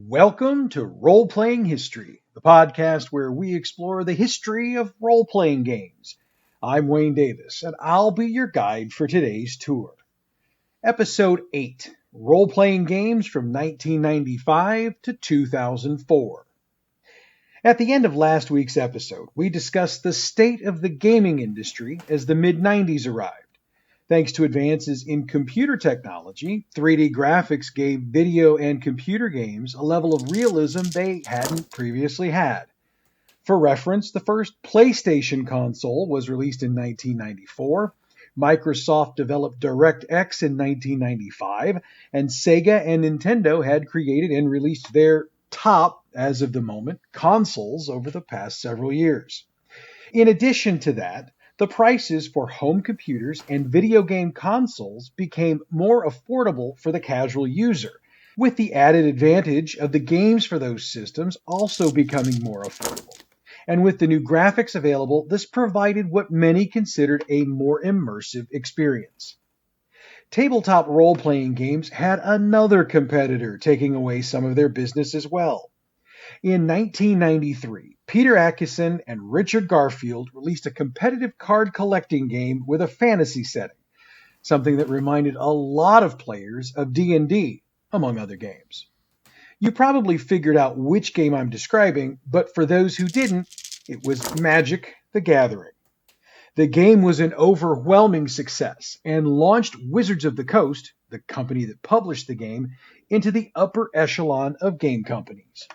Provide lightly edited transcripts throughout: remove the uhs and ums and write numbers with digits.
Welcome to Roleplaying History, the podcast where we explore the history of role-playing games. I'm Wayne Davis, and I'll be your guide for today's tour. Episode 8, Role-Playing Games from 1995 to 2004. At the end of last week's episode, we discussed the state of the gaming industry as the mid-90s arrived. Thanks to advances in computer technology, 3D graphics gave video and computer games a level of realism they hadn't previously had. For reference, the first PlayStation console was released in 1994, Microsoft developed DirectX in 1995, and Sega and Nintendo had created and released their top, as of the moment, consoles over the past several years. In addition to that, the prices for home computers and video game consoles became more affordable for the casual user, with the added advantage of the games for those systems also becoming more affordable. And with the new graphics available, this provided what many considered a more immersive experience. Tabletop role-playing games had another competitor taking away some of their business as well. In 1993, Peter Adkison and Richard Garfield released a competitive card collecting game with a fantasy setting, something that reminded a lot of players of D&D, among other games. You probably figured out which game I'm describing, but for those who didn't, it was Magic: The Gathering. The game was an overwhelming success and launched Wizards of the Coast, the company that published the game, into the upper echelon of game companies.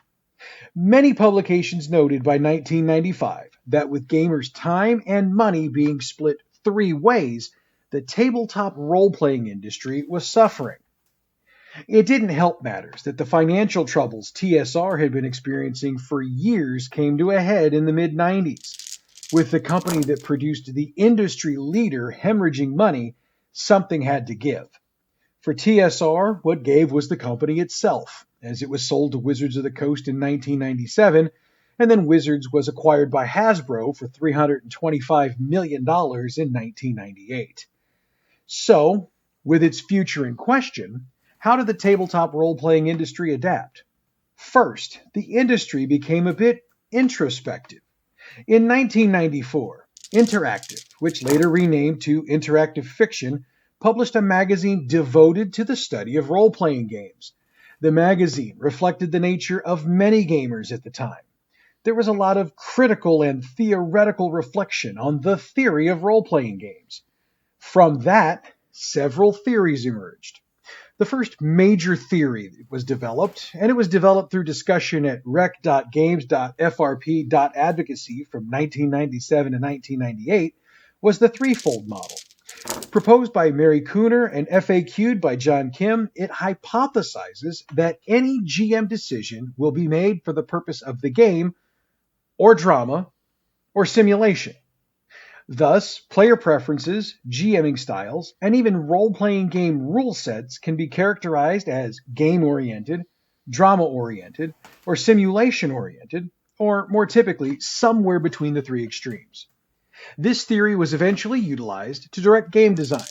Many publications noted by 1995 that with gamers' time and money being split three ways, the tabletop role-playing industry was suffering. It didn't help matters that the financial troubles TSR had been experiencing for years came to a head in the mid-90s. With the company that produced the industry leader hemorrhaging money, something had to give. For TSR, what gave was the company itself, as it was sold to Wizards of the Coast in 1997, and then Wizards was acquired by Hasbro for $325 million in 1998. So, with its future in question, how did the tabletop role-playing industry adapt? First, the industry became a bit introspective. In 1994, Interactive, which later renamed to Interactive Fiction, published a magazine devoted to the study of role-playing games. The magazine reflected the nature of many gamers at the time. There was a lot of critical and theoretical reflection on the theory of role-playing games. From that, several theories emerged. The first major theory was developed, and it was developed through discussion at rec.games.frp.advocacy from 1997 to 1998, was the threefold model. Proposed by Mary Cooner and FAQ'd by John Kim, it hypothesizes that any GM decision will be made for the purpose of the game, or drama, or simulation. Thus, player preferences, GMing styles, and even role-playing game rule sets can be characterized as game-oriented, drama-oriented, or simulation-oriented, or more typically, somewhere between the three extremes. This theory was eventually utilized to direct game design,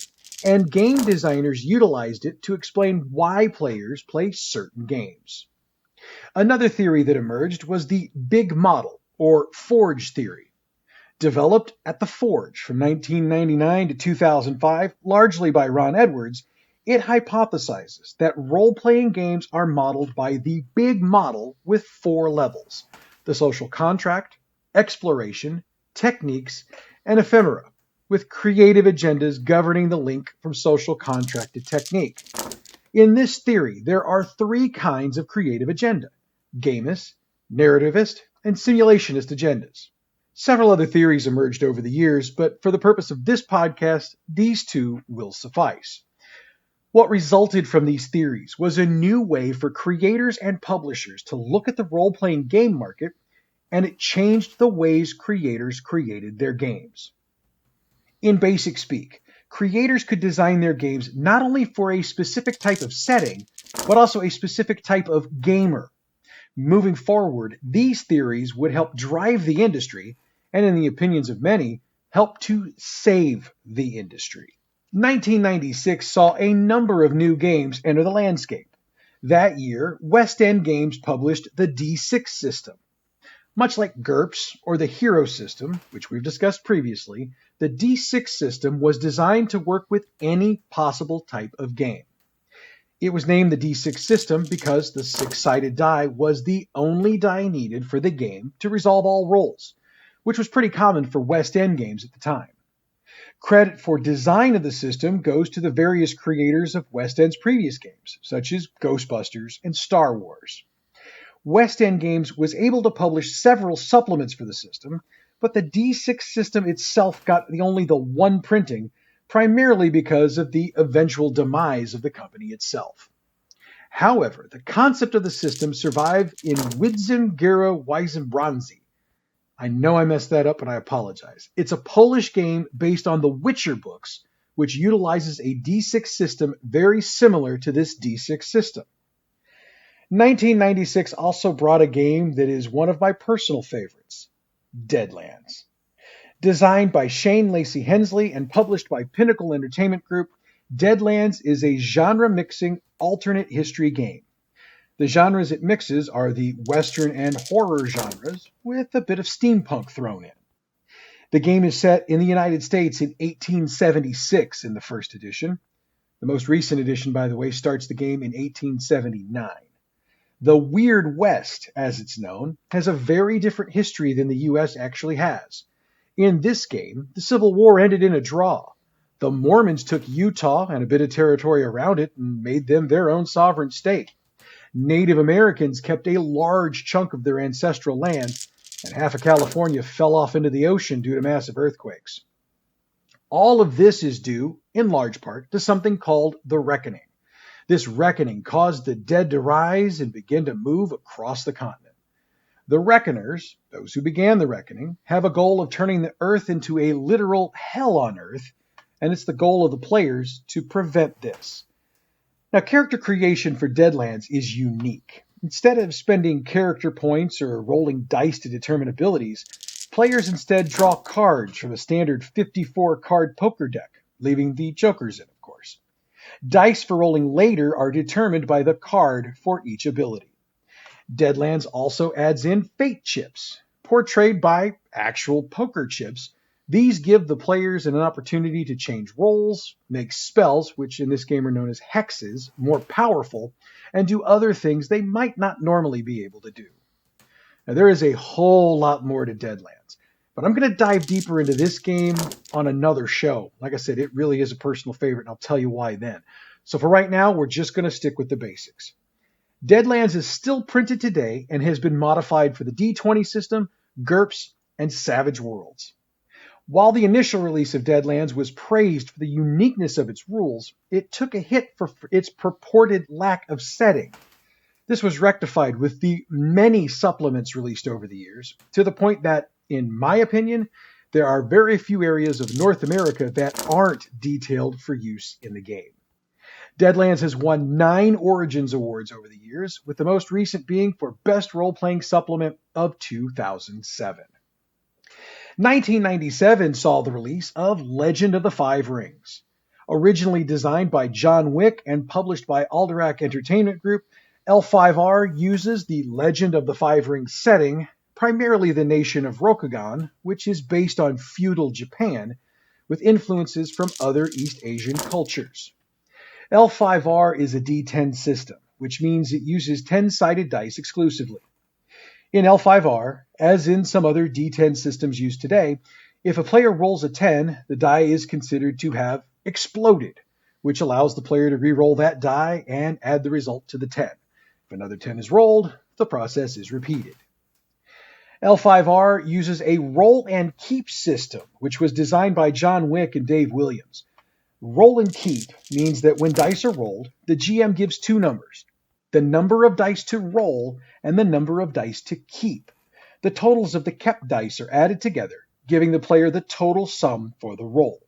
and game designers utilized it to explain why players play certain games. Another theory that emerged was the big model, or Forge theory. Developed at the Forge from 1999 to 2005, largely by Ron Edwards, it hypothesizes that role-playing games are modeled by the big model with 4 levels: the social contract, exploration, techniques, and ephemera, with creative agendas governing the link from social contract to technique. In this theory, there are 3 kinds of creative agenda: gamist, narrativist, and simulationist agendas. Several other theories emerged over the years, but for the purpose of this podcast, these 2 will suffice. What resulted from these theories was a new way for creators and publishers to look at the role-playing game market, and it changed the ways creators created their games. In basic speak, creators could design their games not only for a specific type of setting, but also a specific type of gamer. Moving forward, these theories would help drive the industry, and in the opinions of many, help to save the industry. 1996 saw a number of new games enter the landscape. That year, West End Games published the D6 system. Much like GURPS or the Hero system, which we've discussed previously, the D6 system was designed to work with any possible type of game. It was named the D6 system because the six-sided die was the only die needed for the game to resolve all rolls, which was pretty common for West End games at the time. Credit for design of the system goes to the various creators of West End's previous games, such as Ghostbusters and Star Wars. West End Games was able to publish several supplements for the system, but the D6 system itself got only the one printing, primarily because of the eventual demise of the company itself. However, the concept of the system survived in Widzim Wiesenbranzi. I know I messed that up, and I apologize. It's a Polish game based on the Witcher books, which utilizes a D6 system very similar to this D6 system. 1996 also brought a game that is one of my personal favorites, Deadlands. Designed by Shane Lacey Hensley and published by Pinnacle Entertainment Group, Deadlands is a genre-mixing alternate history game. The genres it mixes are the Western and horror genres, with a bit of steampunk thrown in. The game is set in the United States in 1876 in the first edition. The most recent edition, by the way, starts the game in 1879. The Weird West, as it's known, has a very different history than the U.S. actually has. In this game, the Civil War ended in a draw. The Mormons took Utah and a bit of territory around it and made them their own sovereign state. Native Americans kept a large chunk of their ancestral land, and half of California fell off into the ocean due to massive earthquakes. All of this is due, in large part, to something called the Reckoning. This reckoning caused the dead to rise and begin to move across the continent. The Reckoners, those who began the reckoning, have a goal of turning the Earth into a literal hell on Earth, and it's the goal of the players to prevent this. Now, character creation for Deadlands is unique. Instead of spending character points or rolling dice to determine abilities, players instead draw cards from a standard 54-card poker deck, leaving the jokers in, of course. Dice for rolling later are determined by the card for each ability. Deadlands also adds in fate chips, portrayed by actual poker chips. These give the players an opportunity to change rolls, make spells, which in this game are known as hexes, more powerful, and do other things they might not normally be able to do. Now, there is a whole lot more to Deadlands, but I'm going to dive deeper into this game on another show. Like I said, it really is a personal favorite, and I'll tell you why then. So for right now, we're just going to stick with the basics. Deadlands is still printed today and has been modified for the D20 system, GURPS, and Savage Worlds. While the initial release of Deadlands was praised for the uniqueness of its rules, it took a hit for its purported lack of setting. This was rectified with the many supplements released over the years, to the point that, in my opinion, there are very few areas of North America that aren't detailed for use in the game. Deadlands has won 9 Origins Awards over the years, with the most recent being for Best Role-Playing Supplement of 2007. 1997 saw the release of Legend of the Five Rings. Originally designed by John Wick and published by Alderac Entertainment Group, L5R uses the Legend of the Five Rings setting, primarily the nation of Rokugan, which is based on feudal Japan, with influences from other East Asian cultures. L5R is a D10 system, which means it uses 10-sided dice exclusively. In L5R, as in some other D10 systems used today, if a player rolls a 10, the die is considered to have exploded, which allows the player to re-roll that die and add the result to the 10. If another 10 is rolled, the process is repeated. L5R uses a roll and keep system, which was designed by John Wick and Dave Williams. Roll and keep means that when dice are rolled, the GM gives 2 numbers, the number of dice to roll and the number of dice to keep. The totals of the kept dice are added together, giving the player the total sum for the roll.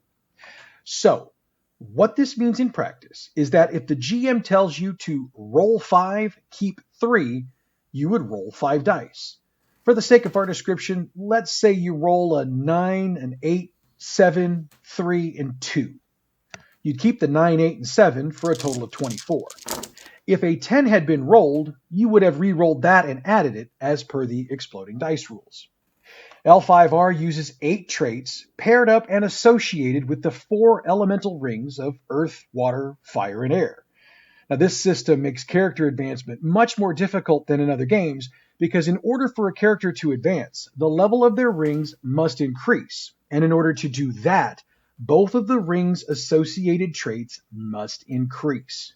So, what this means in practice is that if the GM tells you to roll 5, keep 3, you would roll 5 dice. For the sake of our description, let's say you roll a 9, an 8, 7, 3, and 2. You'd keep the 9, 8, and 7 for a total of 24. If a 10 had been rolled, you would have re-rolled that and added it as per the exploding dice rules. L5R uses 8 traits paired up and associated with the 4 elemental rings of earth, water, fire, and air. Now, this system makes character advancement much more difficult than in other games because in order for a character to advance, the level of their rings must increase. And in order to do that, both of the rings' associated traits must increase.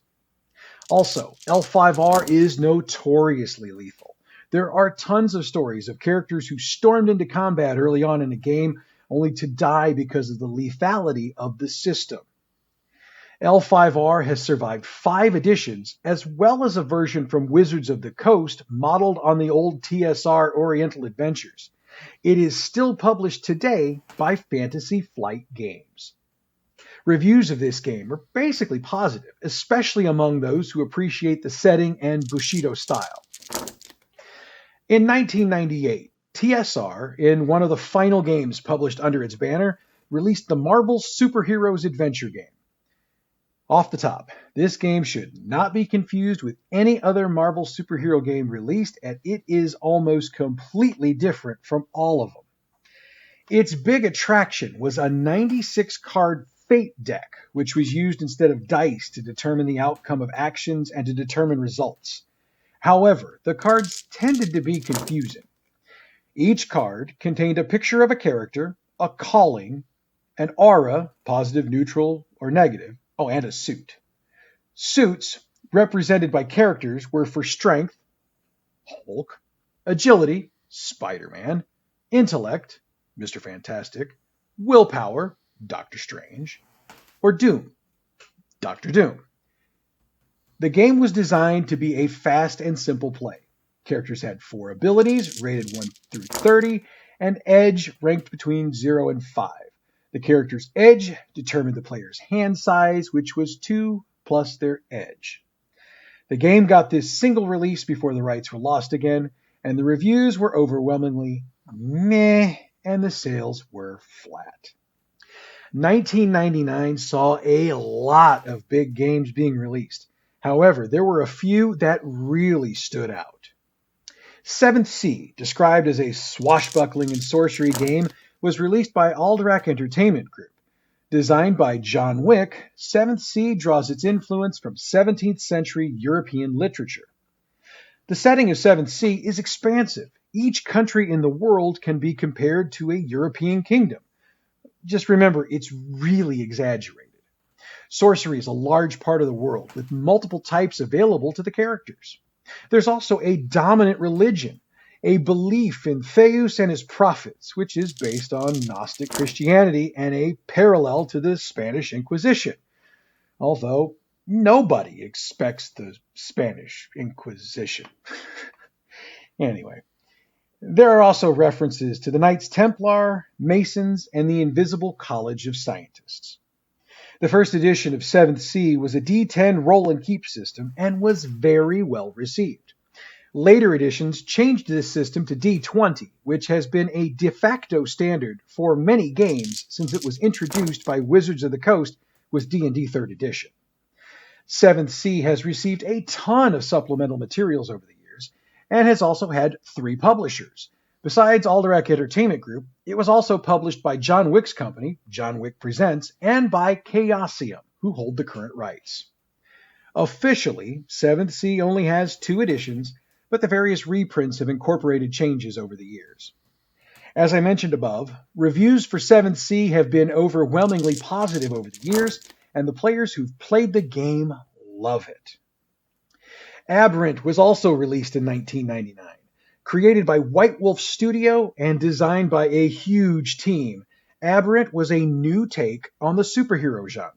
Also, L5R is notoriously lethal. There are tons of stories of characters who stormed into combat early on in a game only to die because of the lethality of the system. L5R has survived 5 editions, as well as a version from Wizards of the Coast modeled on the old TSR Oriental Adventures. It is still published today by Fantasy Flight Games. Reviews of this game are basically positive, especially among those who appreciate the setting and Bushido style. In 1998, TSR, in one of the final games published under its banner, released the Marvel Superheroes Adventure game. Off the top, this game should not be confused with any other Marvel superhero game released, and it is almost completely different from all of them. Its big attraction was a 96-card fate deck, which was used instead of dice to determine the outcome of actions and to determine results. However, the cards tended to be confusing. Each card contained a picture of a character, a calling, an aura, positive, neutral, or negative, and a suit. Suits, represented by characters, were for strength, Hulk, agility, Spider-Man, intellect, Mr. Fantastic, willpower, Doctor Strange, or Doom, Dr. Doom. The game was designed to be a fast and simple play. Characters had 4 abilities, rated 1 through 30, and edge ranked between 0 and 5. The character's edge determined the player's hand size, which was 2 plus their edge. The game got this single release before the rights were lost again, and the reviews were overwhelmingly meh, and the sales were flat. 1999 saw a lot of big games being released. However, there were a few that really stood out. 7th Sea, described as a swashbuckling and sorcery game, was released by Alderac Entertainment Group. Designed by John Wick, 7th Sea draws its influence from 17th century European literature. The setting of 7th Sea is expansive. Each country in the world can be compared to a European kingdom. Just remember, it's really exaggerated. Sorcery is a large part of the world, with multiple types available to the characters. There's also a dominant religion, a belief in Theus and his prophets, which is based on Gnostic Christianity and a parallel to the Spanish Inquisition. Although nobody expects the Spanish Inquisition. Anyway, there are also references to the Knights Templar, Masons, and the Invisible College of Scientists. The first edition of 7th Sea was a D10 roll and keep system and was very well received. Later editions changed this system to D20, which has been a de facto standard for many games since it was introduced by Wizards of the Coast with D&D 3rd edition. 7th Sea has received a ton of supplemental materials over the years, and has also had 3 publishers. Besides Alderac Entertainment Group, it was also published by John Wick's company, John Wick Presents, and by Chaosium, who hold the current rights. Officially, 7th Sea only has 2 editions, but the various reprints have incorporated changes over the years. As I mentioned above, reviews for 7th Sea have been overwhelmingly positive over the years, and the players who've played the game love it. Aberrant was also released in 1999. Created by White Wolf Studio and designed by a huge team, Aberrant was a new take on the superhero genre.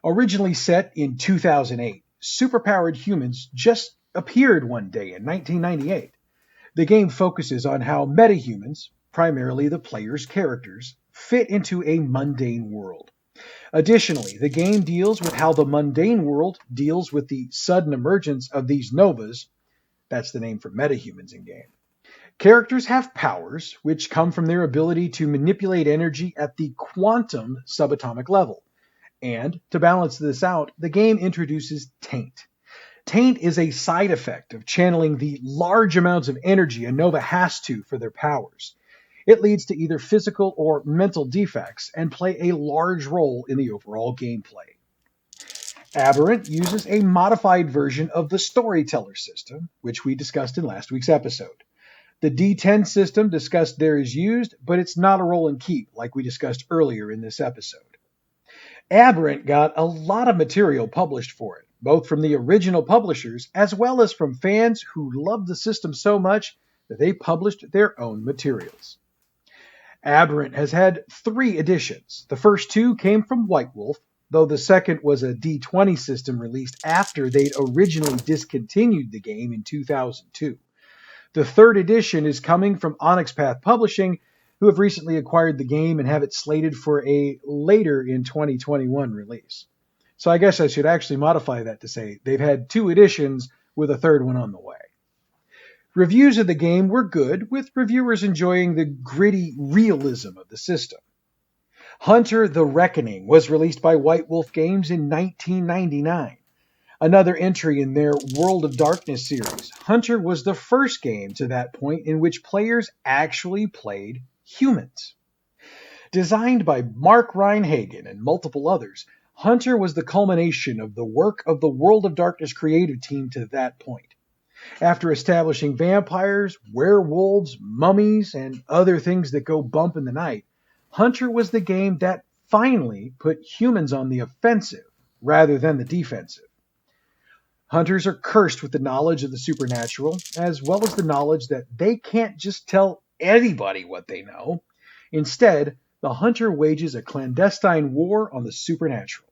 Originally set in 2008, superpowered humans just appeared one day in 1998. The game focuses on how metahumans, primarily the player's characters, fit into a mundane world. Additionally, the game deals with how the mundane world deals with the sudden emergence of these novas. That's the name for metahumans in game. Characters have powers, which come from their ability to manipulate energy at the quantum subatomic level. And to balance this out, the game introduces Taint. Taint is a side effect of channeling the large amounts of energy a Nova has to for their powers. It leads to either physical or mental defects and play a large role in the overall gameplay. Aberrant uses a modified version of the storyteller system, which we discussed in last week's episode. The D10 system discussed there is used, but it's not a roll and keep like we discussed earlier in this episode. Aberrant got a lot of material published for it, both from the original publishers as well as from fans who loved the system so much that they published their own materials. Aberrant has had 3 editions. The first 2 came from White Wolf, though the second was a D20 system released after they'd originally discontinued the game in 2002. The 3rd edition is coming from Onyx Path Publishing, who have recently acquired the game and have it slated for a later in 2021 release. So I guess I should actually modify that to say they've had 2 editions with a 3rd one on the way. Reviews of the game were good, with reviewers enjoying the gritty realism of the system. Hunter the Reckoning was released by White Wolf Games in 1999. Another entry in their World of Darkness series, Hunter was the first game to that point in which players actually played humans. Designed by Mark Reinhagen and multiple others, Hunter was the culmination of the work of the World of Darkness creative team to that point. After establishing vampires, werewolves, mummies, and other things that go bump in the night, Hunter was the game that finally put humans on the offensive rather than the defensive. Hunters are cursed with the knowledge of the supernatural, as well as the knowledge that they can't just tell anybody what they know. Instead, the hunter wages a clandestine war on the supernatural.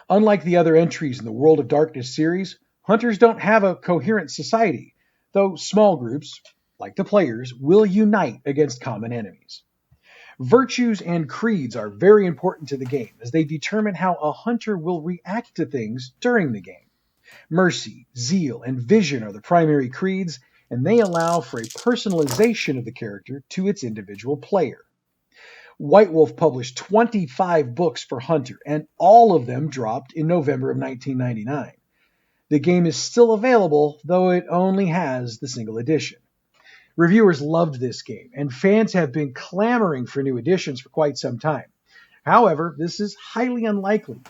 Unlike the other entries in the World of Darkness series, hunters don't have a coherent society, though small groups, like the players, will unite against common enemies. Virtues and creeds are very important to the game, as they determine how a hunter will react to things during the game. Mercy, zeal, and vision are the primary creeds, and they allow for a personalization of the character to its individual player. White Wolf published 25 books for Hunter, and all of them dropped in November of 1999. The game is still available, though it only has the single edition. Reviewers loved this game, and fans have been clamoring for new editions for quite some time. However, this is highly unlikely,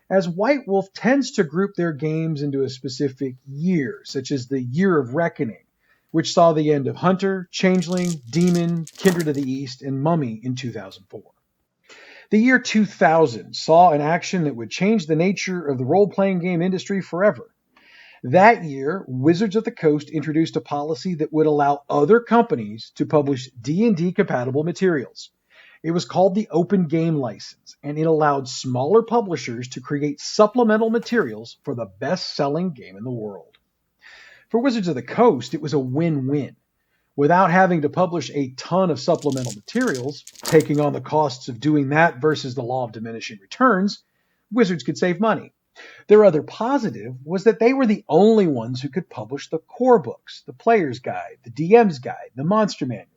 as White Wolf tends to group their games into a specific year, such as the Year of Reckoning, which saw the end of Hunter, Changeling, Demon, Kindred of the East, and Mummy in 2004. The year 2000 saw an action that would change the nature of the role-playing game industry forever. That year, Wizards of the Coast introduced a policy that would allow other companies to publish D&D compatible materials. It was called the Open Game License, and it allowed smaller publishers to create supplemental materials for the best-selling game in the world. For Wizards of the Coast, it was a win-win. Without having to publish a ton of supplemental materials, taking on the costs of doing that versus the law of diminishing returns, Wizards could save money. Their other positive was that they were the only ones who could publish the core books, the Player's Guide, the DM's Guide, the Monster Manual.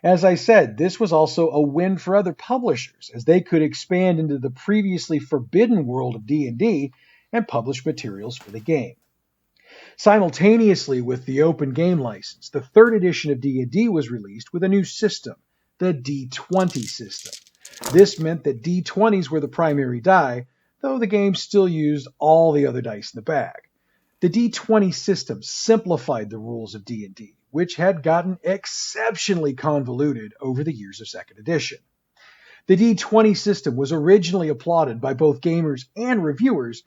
As I said, this was also a win for other publishers, as they could expand into the previously forbidden world of D&D and publish materials for the game. Simultaneously with the Open Game License, the 3rd edition of D&D was released with a new system, the D20 system. This meant that D20s were the primary die, though the game still used all the other dice in the bag. The D20 system simplified the rules of D&D, which had gotten exceptionally convoluted over the years of 2nd edition. The D20 system was originally applauded by both gamers and reviewers,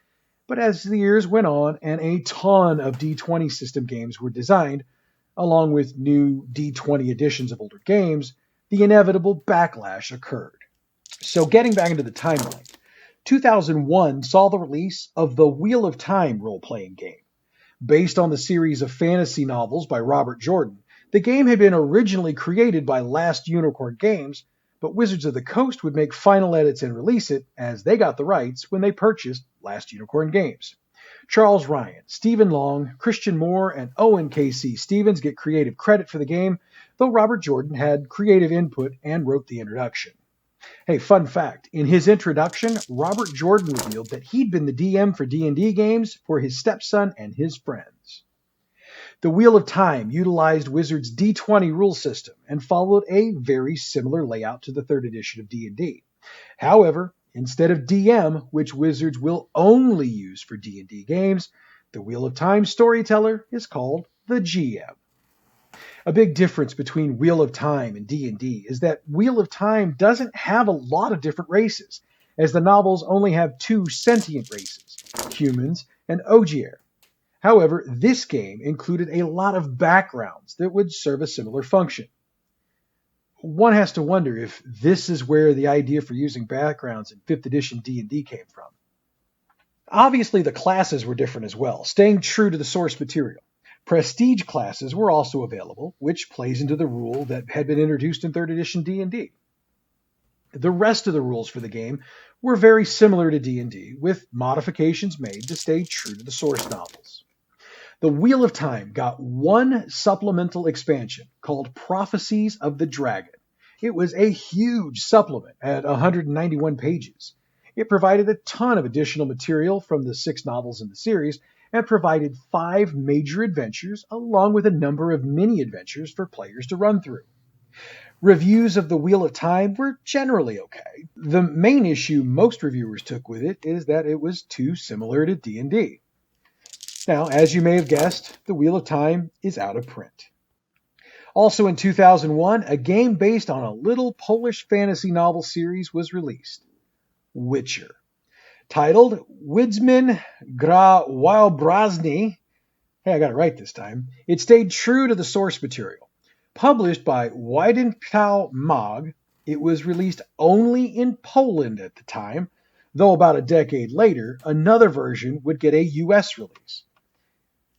but as the years went on and a ton of D20 system games were designed, along with new D20 editions of older games, the inevitable backlash occurred. So getting back into the timeline, 2001 saw the release of the Wheel of Time role-playing game. Based on the series of fantasy novels by Robert Jordan, the game had been originally created by Last Unicorn Games, but Wizards of the Coast would make final edits and release it, as they got the rights when they purchased Last Unicorn Games. Charles Ryan, Stephen Long, Christian Moore, and Owen K.C. Stevens get creative credit for the game, though Robert Jordan had creative input and wrote the introduction. Hey, fun fact. In his introduction, Robert Jordan revealed that he'd been the DM for D&D games for his stepson and his friends. The Wheel of Time utilized Wizards' D20 rule system and followed a very similar layout to the 3rd edition of D&D. However, instead of DM, which Wizards will only use for D&D games, the Wheel of Time storyteller is called the GM. A big difference between Wheel of Time and D&D is that Wheel of Time doesn't have a lot of different races, as the novels only have 2 sentient races, humans and Ogier. However, this game included a lot of backgrounds that would serve a similar function. One has to wonder if this is where the idea for using backgrounds in 5th edition D&D came from. Obviously, the classes were different as well, staying true to the source material. Prestige classes were also available, which plays into the rule that had been introduced in 3rd edition D&D. The rest of the rules for the game were very similar to D&D, with modifications made to stay true to the source novels. The Wheel of Time got one supplemental expansion called Prophecies of the Dragon. It was a huge supplement at 191 pages. It provided a ton of additional material from the 6 novels in the series and provided 5 major adventures along with a number of mini-adventures for players to run through. Reviews of the Wheel of Time were generally okay. The main issue most reviewers took with it is that it was too similar to D&D. Now, as you may have guessed, the Wheel of Time is out of print. Also in 2001, a game based on a little Polish fantasy novel series was released, Witcher. Titled Wiedźmin gra Wyobraźni, hey, I got it right this time, it stayed true to the source material. Published by Wydnkow Mag, it was released only in Poland at the time, though about a decade later, another version would get a US release.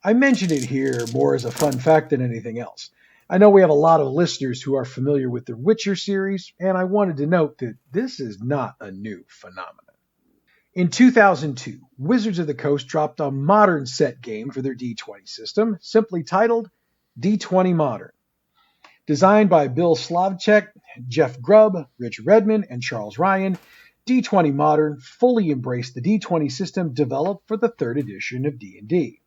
I mention it here more as a fun fact than anything else. I know we have a lot of listeners who are familiar with the Witcher series, and I wanted to note that this is not a new phenomenon. In 2002, Wizards of the Coast dropped a modern set game for their D20 system, simply titled D20 Modern. Designed by Bill Slavchek, Jeff Grubb, Rich Redman, and Charles Ryan, D20 Modern fully embraced the D20 system developed for the 3rd edition of D&D.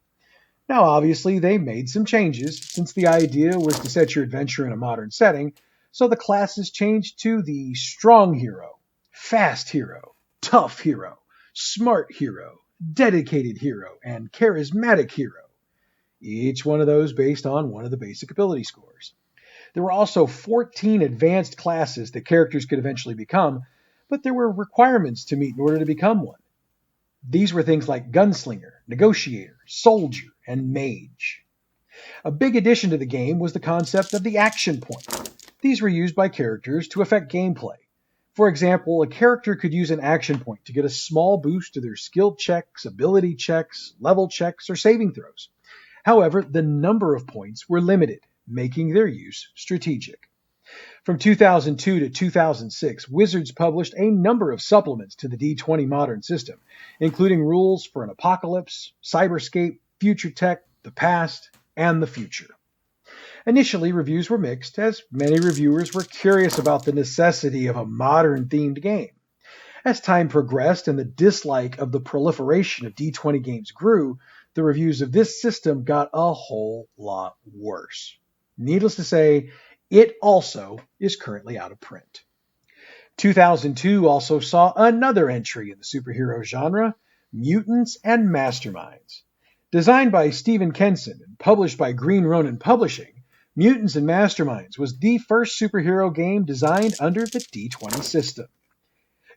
Now, obviously, they made some changes, since the idea was to set your adventure in a modern setting, so the classes changed to the Strong Hero, Fast Hero, Tough Hero, Smart Hero, Dedicated Hero, and Charismatic Hero, each one of those based on one of the basic ability scores. There were also 14 advanced classes that characters could eventually become, but there were requirements to meet in order to become one. These were things like Gunslinger, Negotiator, Soldier, and Mage. A big addition to the game was the concept of the action point. These were used by characters to affect gameplay. For example, a character could use an action point to get a small boost to their skill checks, ability checks, level checks, or saving throws. However, the number of points were limited, making their use strategic. From 2002 to 2006, Wizards published a number of supplements to the D20 Modern system, including rules for an apocalypse, cyberscape, future tech, the past, and the future. Initially, reviews were mixed, as many reviewers were curious about the necessity of a modern-themed game. As time progressed and the dislike of the proliferation of D20 games grew, the reviews of this system got a whole lot worse. Needless to say, it also is currently out of print. 2002 also saw another entry in the superhero genre, Mutants and Masterminds. Designed by Stephen Kenson and published by Green Ronin Publishing, Mutants and Masterminds was the first superhero game designed under the D20 system.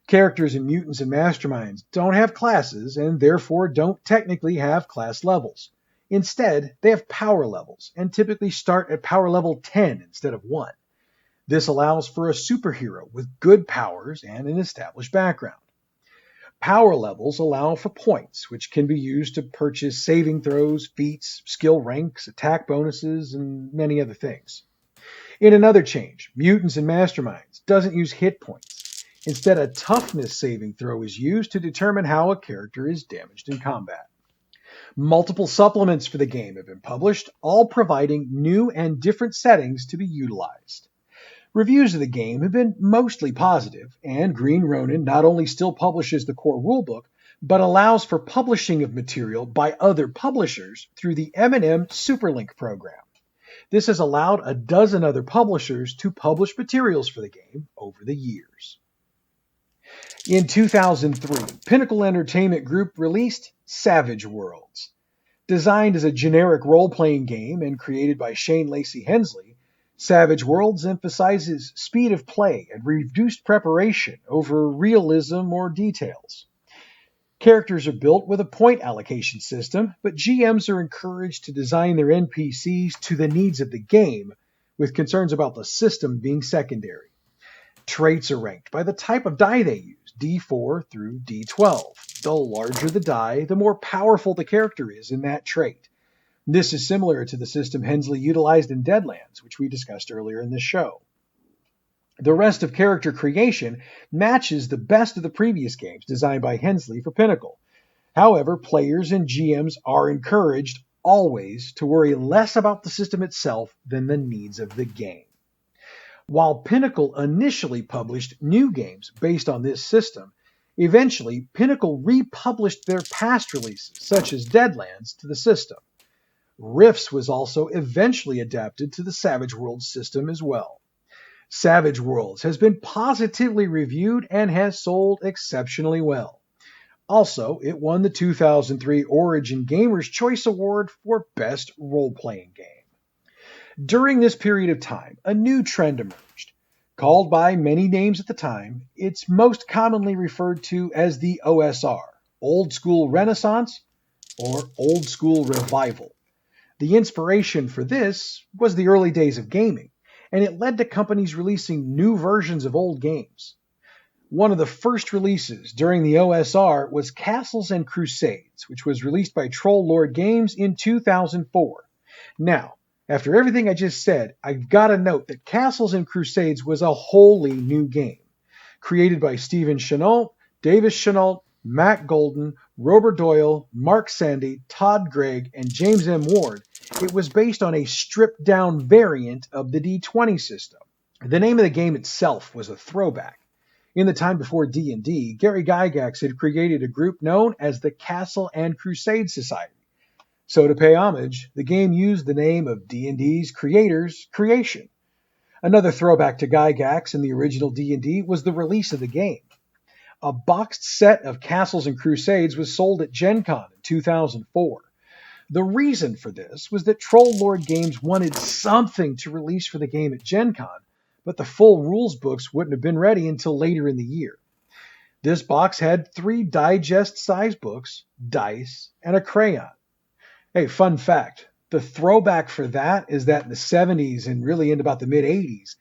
Characters in Mutants and Masterminds don't have classes and therefore don't technically have class levels. Instead, they have power levels and typically start at power level 10 instead of 1. This allows for a superhero with good powers and an established background. Power levels allow for points, which can be used to purchase saving throws, feats, skill ranks, attack bonuses, and many other things. In another change, Mutants and Masterminds doesn't use hit points. Instead, a toughness saving throw is used to determine how a character is damaged in combat. Multiple supplements for the game have been published, all providing new and different settings to be utilized. Reviews of the game have been mostly positive, and Green Ronin not only still publishes the core rulebook, but allows for publishing of material by other publishers through the M&M Superlink program. This has allowed a dozen other publishers to publish materials for the game over the years. In 2003, Pinnacle Entertainment Group released Savage Worlds. Designed as a generic role-playing game and created by Shane Lacey Hensley, Savage Worlds emphasizes speed of play and reduced preparation over realism or details. Characters are built with a point allocation system, but GMs are encouraged to design their NPCs to the needs of the game, with concerns about the system being secondary. Traits are ranked by the type of die they use, D4 through D12. The larger the die, the more powerful the character is in that trait. This is similar to the system Hensley utilized in Deadlands, which we discussed earlier in this show. The rest of character creation matches the best of the previous games designed by Hensley for Pinnacle. However, players and GMs are encouraged always to worry less about the system itself than the needs of the game. While Pinnacle initially published new games based on this system, eventually Pinnacle republished their past releases, such as Deadlands, to the system. Rifts was also eventually adapted to the Savage Worlds system as well. Savage Worlds has been positively reviewed and has sold exceptionally well. Also, it won the 2003 Origin Gamers' Choice Award for Best Role-Playing Game. During this period of time, a new trend emerged. Called by many names at the time, it's most commonly referred to as the OSR, Old School Renaissance, or Old School Revival. The inspiration for this was the early days of gaming, and it led to companies releasing new versions of old games. One of the first releases during the OSR was Castles and Crusades, which was released by Troll Lord Games in 2004. Now, after everything I just said, I've got to note that Castles and Crusades was a wholly new game. Created by Stephen Chenault, Davis Chenault, Matt Golden, Robert Doyle, Mark Sandy, Todd Gregg, and James M. Ward, it was based on a stripped-down variant of the D20 system. The name of the game itself was a throwback. In the time before D&D, Gary Gygax had created a group known as the Castle and Crusade Society. So to pay homage, the game used the name of D&D's creator's creation. Another throwback to Gygax in the original D&D was the release of the game. A boxed set of Castles and Crusades was sold at Gen Con in 2004. The reason for this was that Troll Lord Games wanted something to release for the game at Gen Con, but the full rules books wouldn't have been ready until later in the year. This box had 3 digest-sized books, dice, and a crayon. Hey, fun fact, the throwback for that is that in the 70s and really into about the mid-80s,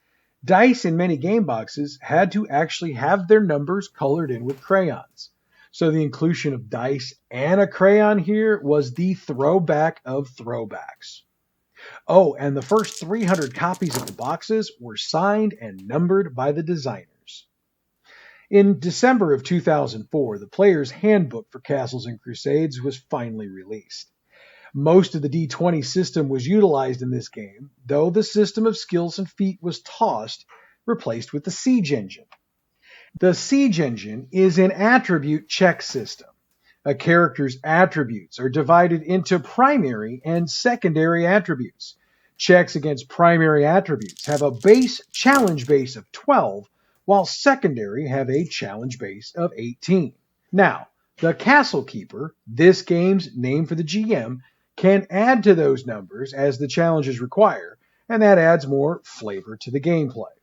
dice in many game boxes had to actually have their numbers colored in with crayons. So the inclusion of dice and a crayon here was the throwback of throwbacks. Oh, and the first 300 copies of the boxes were signed and numbered by the designers. In December of 2004, the player's handbook for Castles and Crusades was finally released. Most of the D20 system was utilized in this game, though the system of skills and feat was tossed, replaced with the Siege Engine. The Siege Engine is an attribute check system. A character's attributes are divided into primary and secondary attributes. Checks against primary attributes have a base challenge base of 12, while secondary have a challenge base of 18. Now, the Castle Keeper, this game's name for the GM, can add to those numbers as the challenges require, and that adds more flavor to the gameplay.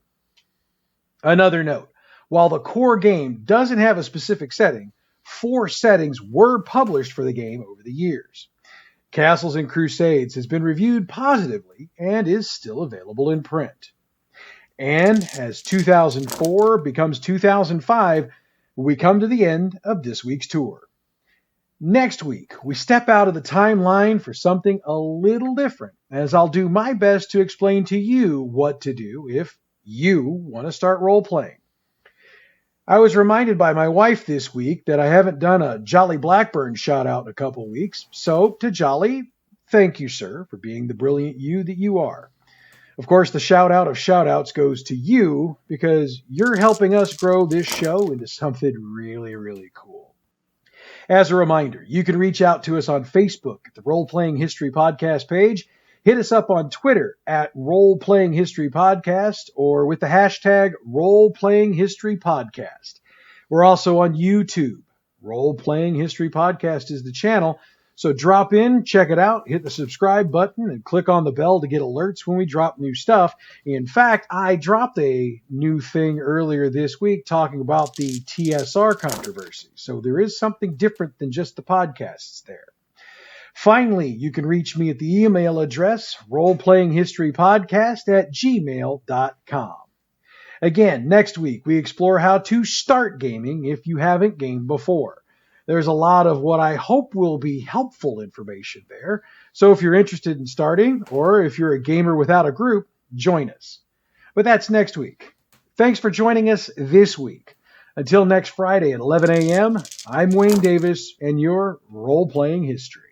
Another note, while the core game doesn't have a specific setting, 4 settings were published for the game over the years. Castles and Crusades has been reviewed positively and is still available in print. And as 2004 becomes 2005, we come to the end of this week's tour. Next week, we step out of the timeline for something a little different, as I'll do my best to explain to you what to do if you want to start role-playing. I was reminded by my wife this week that I haven't done a Jolly Blackburn shout-out in a couple weeks, so to Jolly, thank you, sir, for being the brilliant you that you are. Of course, the shout out of shout outs goes to you because you're helping us grow this show into something really, really cool. As a reminder, you can reach out to us on Facebook at the Role Playing History Podcast page. Hit us up on Twitter at Role Playing History Podcast or with the hashtag Role Playing History Podcast. We're also on YouTube. Role Playing History Podcast is the channel. So drop in, check it out, hit the subscribe button, and click on the bell to get alerts when we drop new stuff. In fact, I dropped a new thing earlier this week talking about the TSR controversy. So there is something different than just the podcasts there. Finally, you can reach me at the email address roleplayinghistorypodcast@gmail.com. Again, next week we explore how to start gaming if you haven't gamed before. There's a lot of what I hope will be helpful information there. So if you're interested in starting, or if you're a gamer without a group, join us. But that's next week. Thanks for joining us this week. Until next Friday at 11 a.m., I'm Wayne Davis, and your Role Playing History.